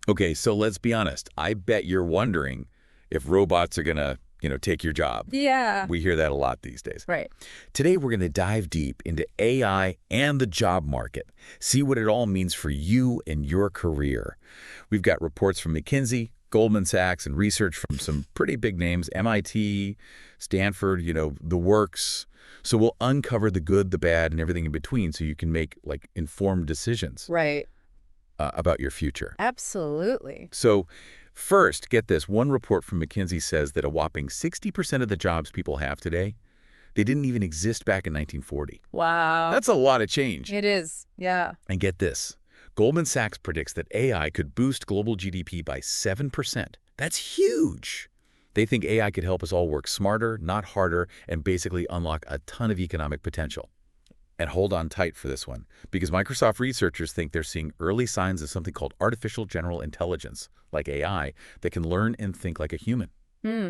Okay, so let's be honest. I bet you're wondering if robots are gonna, take your job. Yeah. We hear that a lot these days. Right. Today, we're going to dive deep into AI and the job market, see what it all means for you and your career. We've got reports from McKinsey, Goldman Sachs, and research from some pretty big names, MIT, Stanford, the works. So we'll uncover the good, the bad, and everything in between so you can make, informed decisions Right. about your future. Absolutely. So first, get this. One report from McKinsey says that a whopping 60% of the jobs people have today, they didn't even exist back in 1940. Wow. That's a lot of change. It is. Yeah. And get this. Goldman Sachs predicts that AI could boost global GDP by 7%. That's huge. They think AI could help us all work smarter, not harder, and basically unlock a ton of economic potential. And hold on tight for this one, because Microsoft researchers think they're seeing early signs of something called artificial general intelligence, like AI, that can learn and think like a human.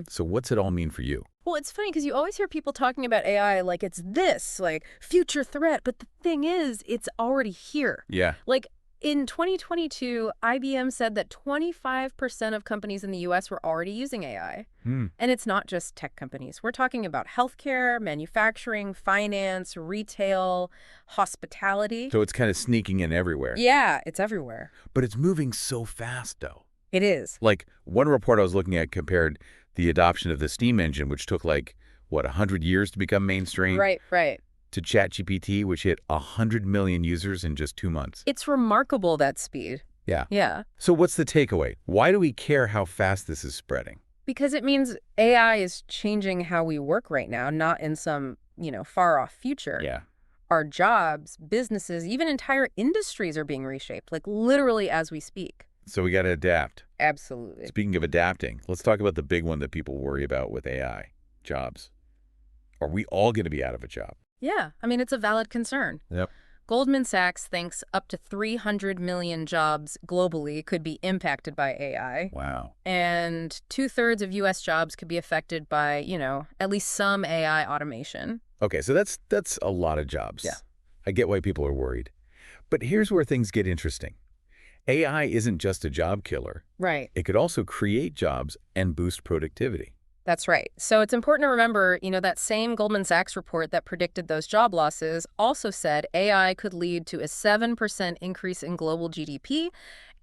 So what's it all mean for you? Well, it's funny because you always hear people talking about AI like it's this, like, future threat. But the thing is, it's already here. Yeah. Like, in 2022, IBM said that 25% of companies in the U.S. were already using AI. And it's not just tech companies. We're talking about healthcare, manufacturing, finance, retail, hospitality. So it's kind of sneaking in everywhere. Yeah, it's everywhere. But it's moving so fast, though. It is. Like, one report I was looking at compared the adoption of the steam engine, which took 100 years to become mainstream, Right. to ChatGPT, which hit 100 million users in just 2 months. It's remarkable, that speed. Yeah. Yeah. So what's the takeaway? Why do we care how fast this is spreading? Because it means AI is changing how we work right now, not in some, far-off future. Yeah. Our jobs, businesses, even entire industries are being reshaped, like literally as we speak. So we got to adapt. Absolutely. Speaking of adapting, let's talk about the big one that people worry about with AI, jobs. Are we all going to be out of a job? Yeah, I mean, it's a valid concern. Yep. Goldman Sachs thinks up to 300 million jobs globally could be impacted by AI. Wow. And 2/3 of U.S. jobs could be affected by, at least some AI automation. Okay, so that's a lot of jobs. Yeah. I get why people are worried. But here's where things get interesting. AI isn't just a job killer. Right. It could also create jobs and boost productivity. That's right. So it's important to remember, that same Goldman Sachs report that predicted those job losses also said AI could lead to a 7% increase in global GDP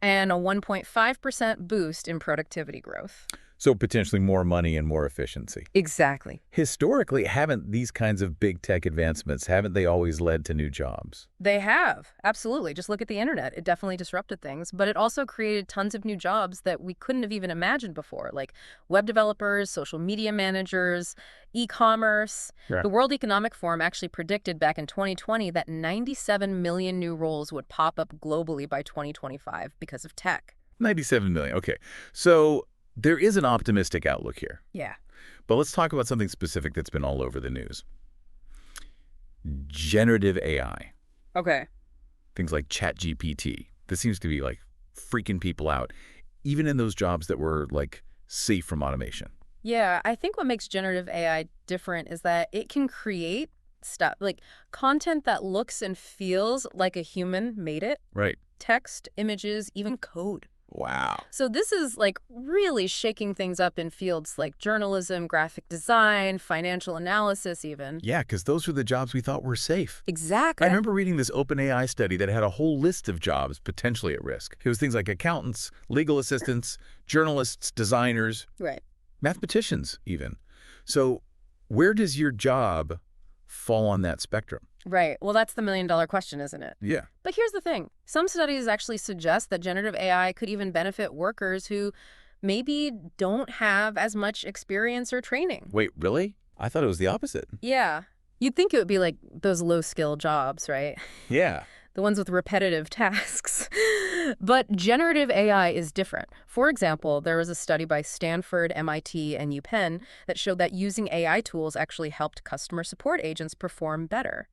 and a 1.5% boost in productivity growth. So potentially more money and more efficiency. Exactly. Historically, haven't these kinds of big tech advancements, haven't they always led to new jobs? They have. Absolutely. Just look at the internet. It definitely disrupted things, but it also created tons of new jobs that we couldn't have even imagined before, like web developers, social media managers, e-commerce. Yeah. The World Economic Forum actually predicted back in 2020 that 97 million new roles would pop up globally by 2025 because of tech. 97 million. Okay. So there is an optimistic outlook here. Yeah. But let's talk about something specific that's been all over the news. Generative AI. Okay. Things like ChatGPT. This seems to be freaking people out, even in those jobs that were safe from automation. Yeah, I think what makes generative AI different is that it can create stuff, like content that looks and feels like a human made it. Right. Text, images, even code. Wow. So this is really shaking things up in fields like journalism, graphic design, financial analysis even. Yeah, because those were the jobs we thought were safe. Exactly. I remember reading this OpenAI study that had a whole list of jobs potentially at risk. It was things like accountants, legal assistants, journalists, designers, Right. mathematicians even. So where does your job fall on that spectrum? Right. Well, that's the million-dollar question, isn't it? Yeah. But here's the thing. Some studies actually suggest that generative AI could even benefit workers who maybe don't have as much experience or training. Wait, really? I thought it was the opposite. Yeah. You'd think it would be like those low-skill jobs, right? Yeah. The ones with repetitive tasks. But generative AI is different. For example, there was a study by Stanford, MIT, and UPenn that showed that using AI tools actually helped customer support agents perform better.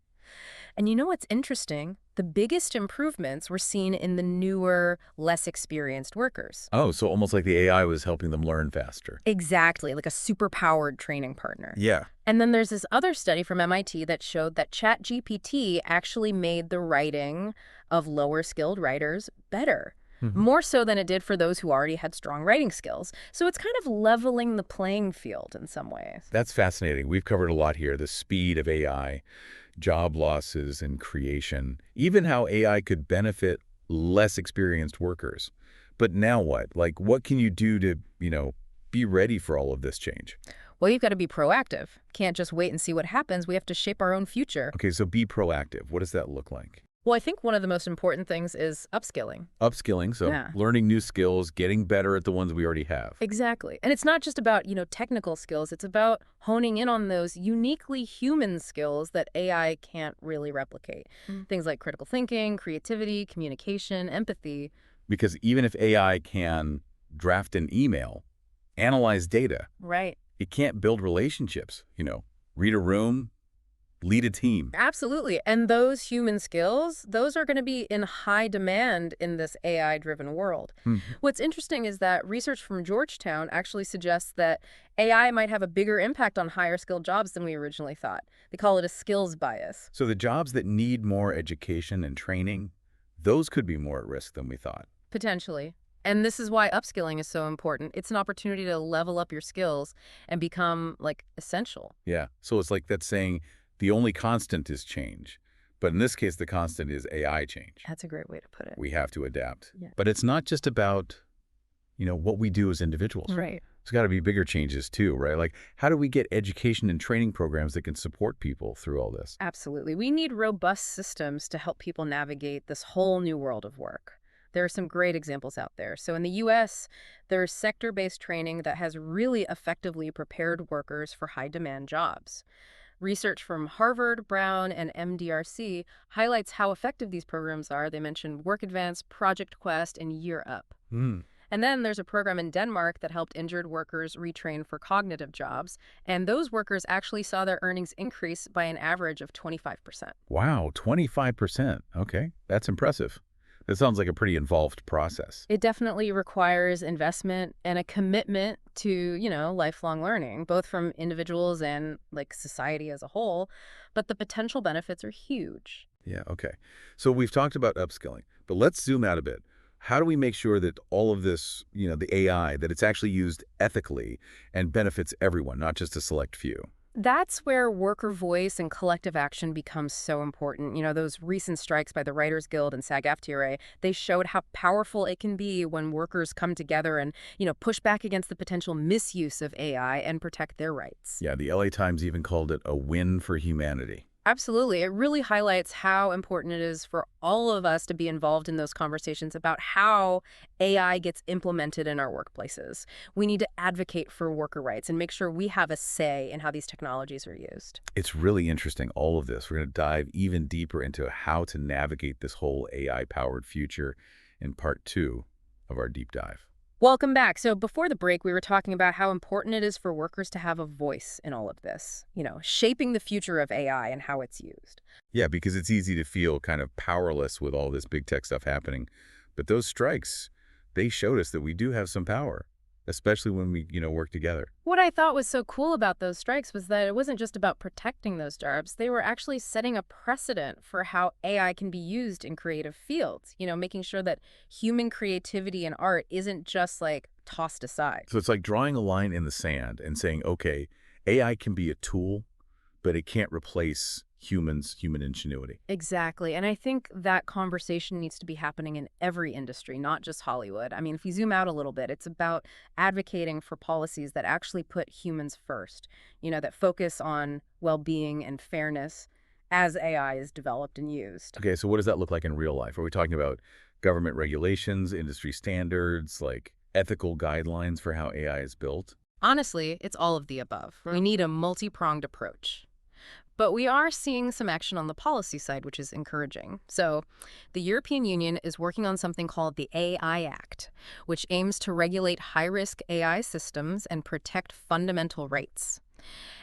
And you know what's interesting? The biggest improvements were seen in the newer, less experienced workers. Oh, so almost like the AI was helping them learn faster. Exactly, like a super-powered training partner. Yeah. And then there's this other study from MIT that showed that ChatGPT actually made the writing of lower-skilled writers better. Hmm. more so than it did for those who already had strong writing skills. So it's kind of leveling the playing field in some ways. That's fascinating. We've covered a lot here, the speed of AI, job losses and creation, even how AI could benefit less experienced workers. But now what? Like, what can you do to, be ready for all of this change? Well, you've got to be proactive. Can't just wait and see what happens. We have to shape our own future. Okay, so be proactive. What does that look like? Well, I think one of the most important things is upskilling. Upskilling, so Yeah. learning new skills, getting better at the ones we already have. Exactly. And it's not just about, technical skills. It's about honing in on those uniquely human skills that AI can't really replicate. Things like critical thinking, creativity, communication, empathy. Because even if AI can draft an email, analyze data, Right. it can't build relationships, read a room, lead a team. Absolutely. And those human skills, those are going to be in high demand in this AI-driven world. Mhm. What's interesting is that research from Georgetown actually suggests that AI might have a bigger impact on higher skilled jobs than we originally thought. They call it a skills bias. So the jobs that need more education and training, those could be more at risk than we thought. Potentially. And this is why upskilling is so important. It's an opportunity to level up your skills and become, essential. Yeah. So it's like that's saying the only constant is change. But in this case, the constant is AI change. That's a great way to put it. We have to adapt. Yeah. But it's not just about, what we do as individuals. Right. There's got to be bigger changes too, right? Like, how do we get education and training programs that can support people through all this? Absolutely. We need robust systems to help people navigate this whole new world of work. There are some great examples out there. So in the US, there's sector-based training that has really effectively prepared workers for high-demand jobs. Research from Harvard, Brown, and MDRC highlights how effective these programs are. They mention Work Advance, Project Quest, and Year Up. Hmm. And then there's a program in Denmark that helped injured workers retrain for cognitive jobs. And those workers actually saw their earnings increase by an average of 25%. Wow, 25%. Okay, that's impressive. That sounds like a pretty involved process. It definitely requires investment and a commitment to, lifelong learning, both from individuals and society as a whole. But the potential benefits are huge. Yeah, okay. So we've talked about upskilling, but let's zoom out a bit. How do we make sure that all of this, the AI, that it's actually used ethically and benefits everyone, not just a select few? That's where worker voice and collective action becomes so important. Those recent strikes by the Writers Guild and SAG-AFTRA, they showed how powerful it can be when workers come together and, push back against the potential misuse of AI and protect their rights. Yeah, the LA Times even called it a win for humanity. Absolutely. It really highlights how important it is for all of us to be involved in those conversations about how AI gets implemented in our workplaces. We need to advocate for worker rights and make sure we have a say in how these technologies are used. It's really interesting, all of this. We're going to dive even deeper into how to navigate this whole AI-powered future in part 2 of our deep dive. Welcome back. So before the break, we were talking about how important it is for workers to have a voice in all of this, shaping the future of AI and how it's used. Yeah, because it's easy to feel kind of powerless with all this big tech stuff happening. But those strikes, they showed us that we do have some power, especially when we, work together. What I thought was so cool about those strikes was that it wasn't just about protecting those jobs. They were actually setting a precedent for how AI can be used in creative fields, making sure that human creativity and art isn't just tossed aside. So it's like drawing a line in the sand and saying, okay, AI can be a tool, but it can't replace human ingenuity. Exactly. And I think that conversation needs to be happening in every industry, not just Hollywood. I mean, if you zoom out a little bit, it's about advocating for policies that actually put humans first, that focus on well-being and fairness as AI is developed and used. Okay, so what does that look like in real life? Are we talking about government regulations, industry standards, like ethical guidelines for how AI is built? Honestly, it's all of the above. We need a multi-pronged approach. But we are seeing some action on the policy side, which is encouraging. So the European Union is working on something called the AI Act, which aims to regulate high-risk AI systems and protect fundamental rights.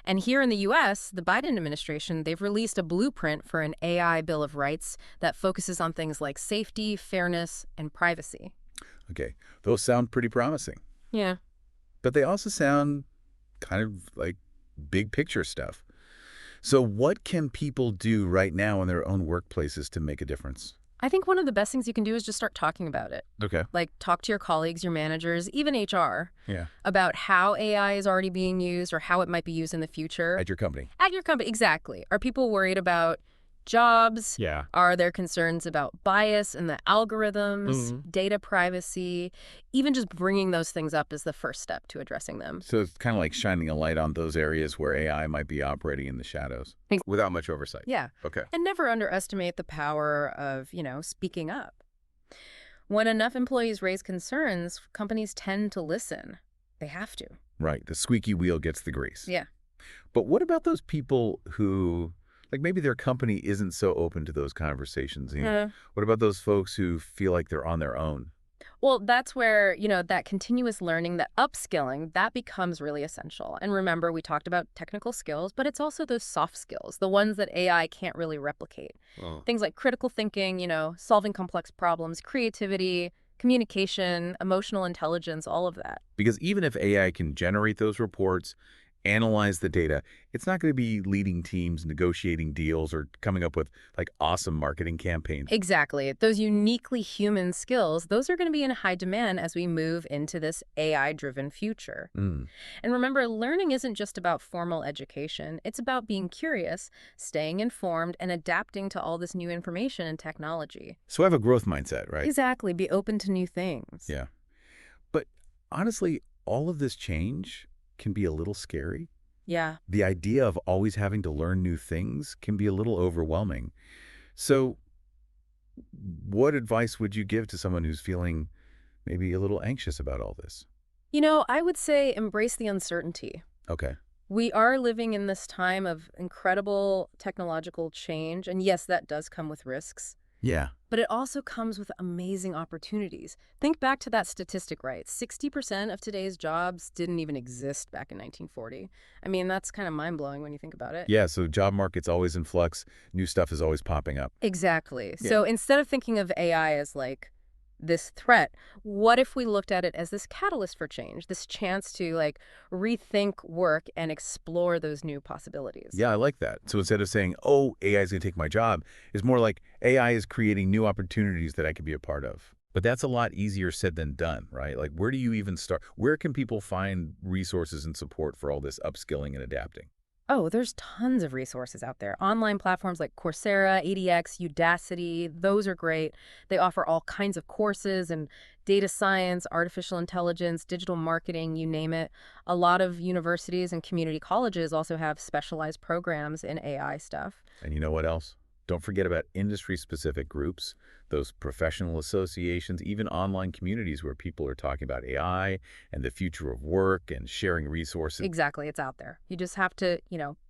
And here in the U.S., the Biden administration, they've released a blueprint for an AI Bill of Rights that focuses on things like safety, fairness, and privacy. Okay, those sound pretty promising. Yeah. But they also sound kind of like big picture stuff. So what can people do right now in their own workplaces to make a difference? I think one of the best things you can do is just start talking about it. Okay. Like, talk to your colleagues, your managers, even HR, Yeah. about how AI is already being used or how it might be used in the future. At your company. At your company, exactly. Are people worried about jobs? Yeah. Are there concerns about bias in the algorithms, data privacy? Even just bringing those things up is the first step to addressing them. So it's kind of like shining a light on those areas where AI might be operating in the shadows Ex- without much oversight. Yeah. Okay. And never underestimate the power of, speaking up. When enough employees raise concerns, companies tend to listen. They have to. Right. The squeaky wheel gets the grease. Yeah. But what about those people who, like maybe their company isn't so open to those conversations? What about those folks who feel like they're on their own? Well, that's where, that continuous learning, that upskilling, that becomes really essential. And remember, we talked about technical skills, but it's also those soft skills, the ones that AI can't really replicate. Oh. Things like critical thinking, solving complex problems, creativity, communication, emotional intelligence, all of that. Because even if AI can generate those reports, analyze the data, it's not going to be leading teams, negotiating deals, or coming up with like awesome marketing campaigns. Exactly. Those uniquely human skills, those are going to be in high demand as we move into this AI-driven future. Mm. And remember, learning isn't just about formal education. It's about being curious, staying informed, and adapting to all this new information and technology. So I have a growth mindset, right? Exactly. Be open to new things. Yeah. But honestly, all of this change can be a little scary. Yeah. The idea of always having to learn new things can be a little overwhelming. So what advice would you give to someone who's feeling maybe a little anxious about all this? I would say embrace the uncertainty. Okay. We are living in this time of incredible technological change, and yes, that does come with risks. Yeah. But it also comes with amazing opportunities. Think back to that statistic, right? 60% of today's jobs didn't even exist back in 1940. I mean, that's kind of mind-blowing when you think about it. Yeah, so job market's always in flux. New stuff is always popping up. Exactly. Yeah. So instead of thinking of AI as like this threat, what if we looked at it as this catalyst for change, this chance to rethink work and explore those new possibilities? Yeah, I like that. So instead of saying, oh, AI is going to take my job, it's more like AI is creating new opportunities that I could be a part of. But that's a lot easier said than done, right? Like, where do you even start? Where can people find resources and support for all this upskilling and adapting? Oh, there's tons of resources out there. Online platforms like Coursera, EDX, Udacity, those are great. They offer all kinds of courses and data science, artificial intelligence, digital marketing, you name it. A lot of universities and community colleges also have specialized programs in AI stuff. And you know what else? Don't forget about industry-specific groups, those professional associations, even online communities where people are talking about AI and the future of work and sharing resources. Exactly, it's out there. You just have to,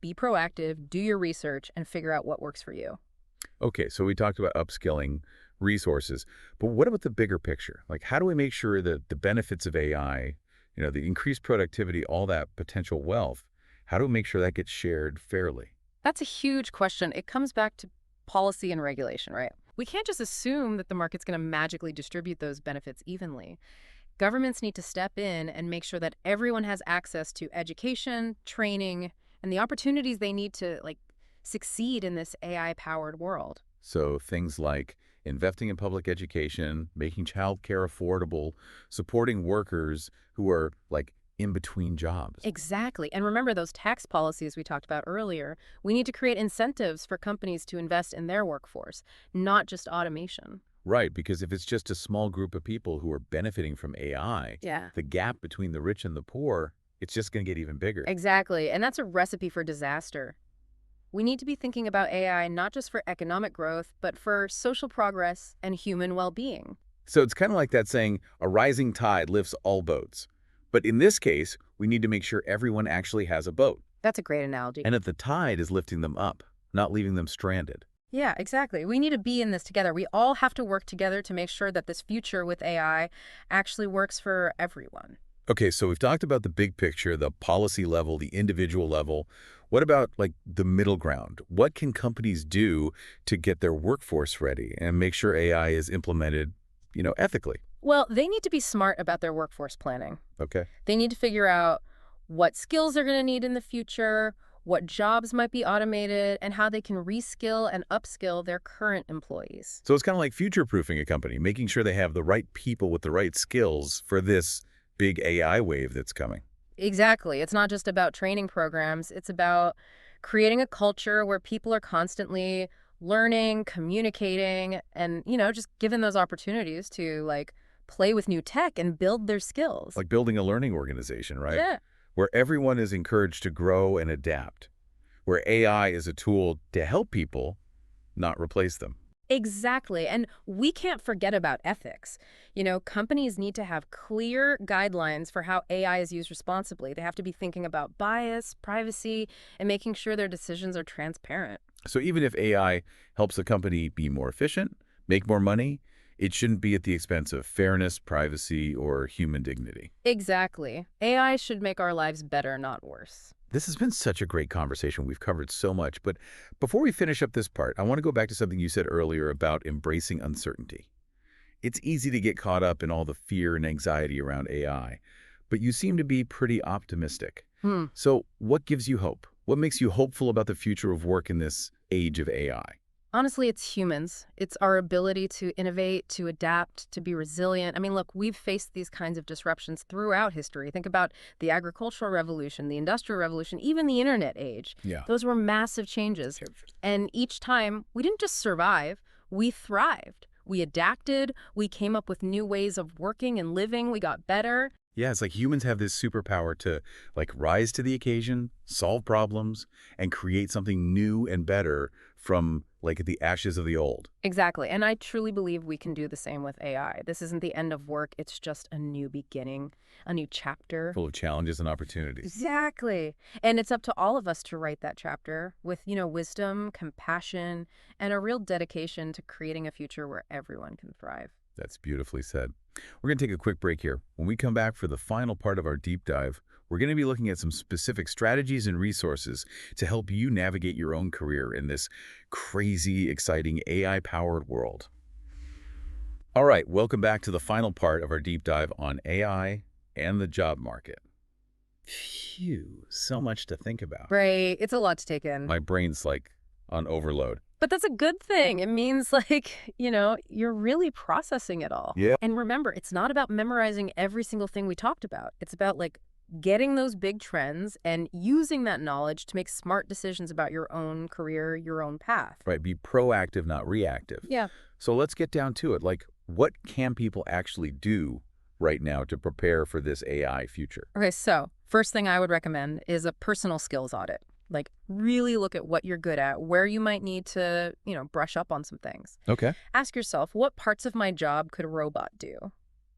be proactive, do your research, and figure out what works for you. Okay, so we talked about upskilling resources, but what about the bigger picture? Like, how do we make sure that the benefits of AI, the increased productivity, all that potential wealth, how do we make sure that gets shared fairly? That's a huge question. It comes back to policy and regulation, right? We can't just assume that the market's going to magically distribute those benefits evenly. Governments need to step in and make sure that everyone has access to education, training, and the opportunities they need to succeed in this AI-powered world. So things like investing in public education, making childcare affordable, supporting workers who are in between jobs. Exactly. And remember those tax policies we talked about earlier. We need to create incentives for companies to invest in their workforce, not just automation. Right, because if it's just a small group of people who are benefiting from AI, Yeah. the gap between the rich and the poor, it's just going to get even bigger. Exactly. And that's a recipe for disaster. We need to be thinking about AI not just for economic growth, but for social progress and human well-being. So it's kind of like that saying, a rising tide lifts all boats. But in this case, we need to make sure everyone actually has a boat. That's a great analogy. And that the tide is lifting them up, not leaving them stranded. Yeah, exactly. We need to be in this together. We all have to work together to make sure that this future with AI actually works for everyone. Okay, so we've talked about the big picture, the policy level, the individual level. What about the middle ground? What can companies do to get their workforce ready and make sure AI is implemented, ethically? Well, they need to be smart about their workforce planning. Okay. They need to figure out what skills they're going to need in the future, what jobs might be automated, and how they can reskill and upskill their current employees. So it's kind of like future-proofing a company, making sure they have the right people with the right skills for this big AI wave that's coming. Exactly. It's not just about training programs. It's about creating a culture where people are constantly learning, communicating, and, just given those opportunities to play with new tech and build their skills. Like building a learning organization, right? Yeah. Where everyone is encouraged to grow and adapt, where AI is a tool to help people, not replace them. Exactly. And we can't forget about ethics. Companies need to have clear guidelines for how AI is used responsibly. They have to be thinking about bias, privacy, and making sure their decisions are transparent. So even if AI helps a company be more efficient, make more money, it shouldn't be at the expense of fairness, privacy, or human dignity. Exactly. AI should make our lives better, not worse. This has been such a great conversation. We've covered so much. But before we finish up this part, I want to go back to something you said earlier about embracing uncertainty. It's easy to get caught up in all the fear and anxiety around AI, but you seem to be pretty optimistic. Hmm. So what gives you hope? What makes you hopeful about the future of work in this age of AI? Honestly, it's humans. It's our ability to innovate, to adapt, to be resilient. I mean, look, we've faced these kinds of disruptions throughout history. Think about the agricultural revolution, the industrial revolution, even the internet age. Yeah. Those were massive changes. And each time, we didn't just survive, we thrived. We adapted, we came up with new ways of working and living, we got better. Yeah, it's like humans have this superpower to rise to the occasion, solve problems, and create something new and better from the ashes of the old. Exactly. And I truly believe we can do the same with AI. This isn't the end of work. It's just a new beginning, a new chapter. Full of challenges and opportunities. Exactly. And it's up to all of us to write that chapter with, wisdom, compassion, and a real dedication to creating a future where everyone can thrive. That's beautifully said. We're going to take a quick break here. When we come back for the final part of our deep dive, we're going to be looking at some specific strategies and resources to help you navigate your own career in this crazy, exciting AI-powered world. All right, welcome back to the final part of our deep dive on AI and the job market. Phew, so much to think about. Right. It's a lot to take in. My brain's on overload. But that's a good thing. It means you're really processing it all. Yeah. And remember, it's not about memorizing every single thing we talked about. It's about getting those big trends and using that knowledge to make smart decisions about your own career, your own path. Right, be proactive, not reactive. Yeah. So let's get down to it. What can people actually do right now to prepare for this AI future? Okay, so first thing I would recommend is a personal skills audit. Really look at what you're good at, where you might need to, brush up on some things. Okay. Ask yourself, what parts of my job could a robot do?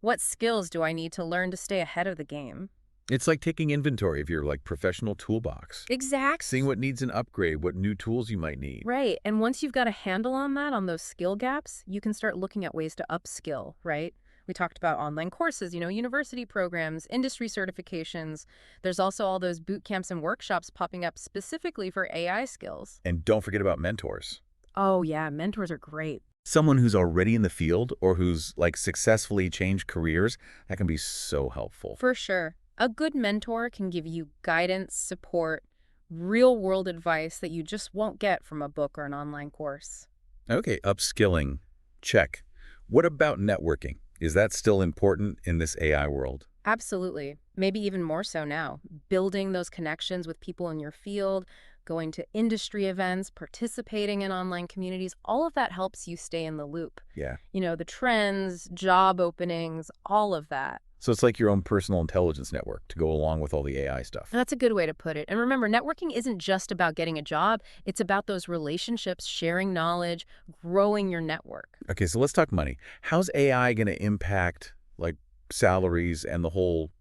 What skills do I need to learn to stay ahead of the game? It's like taking inventory of your professional toolbox. Exactly. Seeing what needs an upgrade, what new tools you might need. Right. And once you've got a handle on that, on those skill gaps, you can start looking at ways to upskill, right? We talked about online courses, university programs, industry certifications. There's also all those boot camps and workshops popping up specifically for AI skills. And don't forget about mentors. Oh, yeah. Mentors are great. Someone who's already in the field or who's successfully changed careers, that can be so helpful. For sure. A good mentor can give you guidance, support, real-world advice that you just won't get from a book or an online course. Okay, upskilling. Check. What about networking? Is that still important in this AI world? Absolutely. Maybe even more so now. Building those connections with people in your field, going to industry events, participating in online communities, all of that helps you stay in the loop. Yeah. The trends, job openings, all of that. So it's like your own personal intelligence network to go along with all the AI stuff. That's a good way to put it. And remember, networking isn't just about getting a job. It's about those relationships, sharing knowledge, growing your network. Okay, so let's talk money. How's AI going to impact salaries and the whole,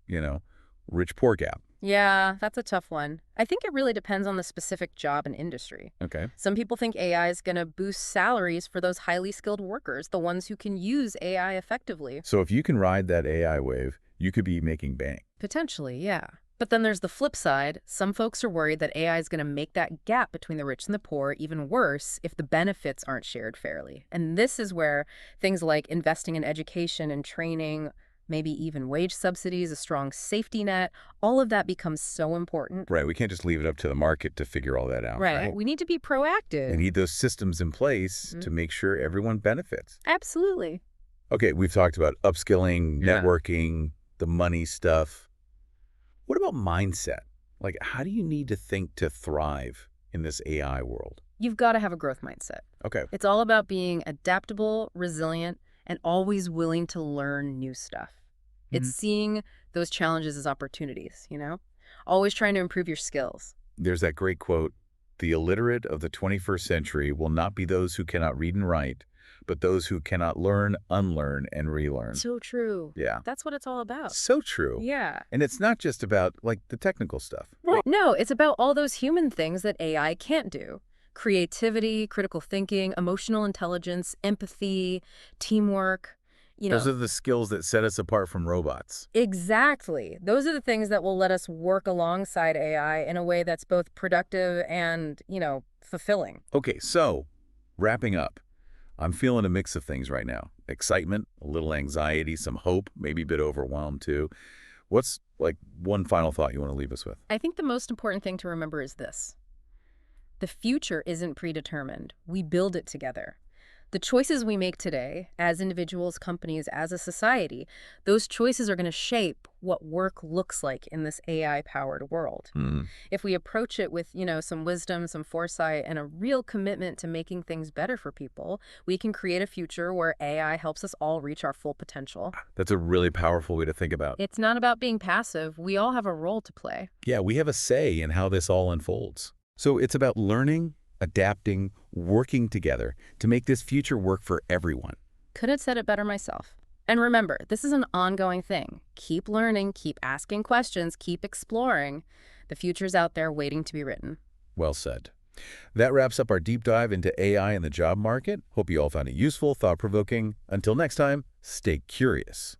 rich-poor gap? Yeah, that's a tough one. I think it really depends on the specific job and industry. Okay. Some people think AI is going to boost salaries for those highly skilled workers, the ones who can use AI effectively. So if you can ride that AI wave, you could be making bank. Potentially, yeah. But then there's the flip side. Some folks are worried that AI is going to make that gap between the rich and the poor even worse if the benefits aren't shared fairly. And this is where things like investing in education and training maybe even wage subsidies, a strong safety net. All of that becomes so important. Right, we can't just leave it up to the market to figure all that out, right? We need to be We proactive. need those systems in place to make sure everyone benefits. Absolutely. Okay, we've talked about upskilling, Yeah. networking, the money stuff. What about mindset? Like, how do you need to think to thrive in this AI world? You've got to have a growth mindset. Okay. It's all about being adaptable, resilient, and always willing to learn new stuff. It's seeing those challenges as opportunities, Always trying to improve your skills. There's that great quote, "The illiterate of the 21st century will not be those who cannot read and write, but those who cannot learn, unlearn, and relearn." So true. Yeah. That's what it's all about. So true. Yeah. And it's not just about, like, the technical stuff. No, it's about all those human things that AI can't do. Creativity, critical thinking, emotional intelligence, empathy, teamwork, Those are the skills that set us apart from robots. Exactly. Those are the things that will let us work alongside AI in a way that's both productive and, fulfilling. Okay, so wrapping up, I'm feeling a mix of things right now. Excitement, a little anxiety, some hope, maybe a bit overwhelmed too. What's, like, one final thought you want to leave us with? I think the most important thing to remember is this. The future isn't predetermined. We build it together. The choices we make today, as individuals, companies, as a society, those choices are going to shape what work looks like in this AI-powered world. If we approach it with, some wisdom, some foresight, and a real commitment to making things better for people, we can create a future where AI helps us all reach our full potential. That's a really powerful way to think about. It's not about being passive. We all have a role to play. Yeah, we have a say in how this all unfolds. So it's about learning, adapting, working together to make this future work for everyone. Couldn't have said it better myself. And remember, this is an ongoing thing. Keep learning, keep asking questions, keep exploring. The future's out there waiting to be written. Well said. That wraps up our deep dive into AI and the job market. Hope you all found it useful, thought-provoking. Until next time, stay curious.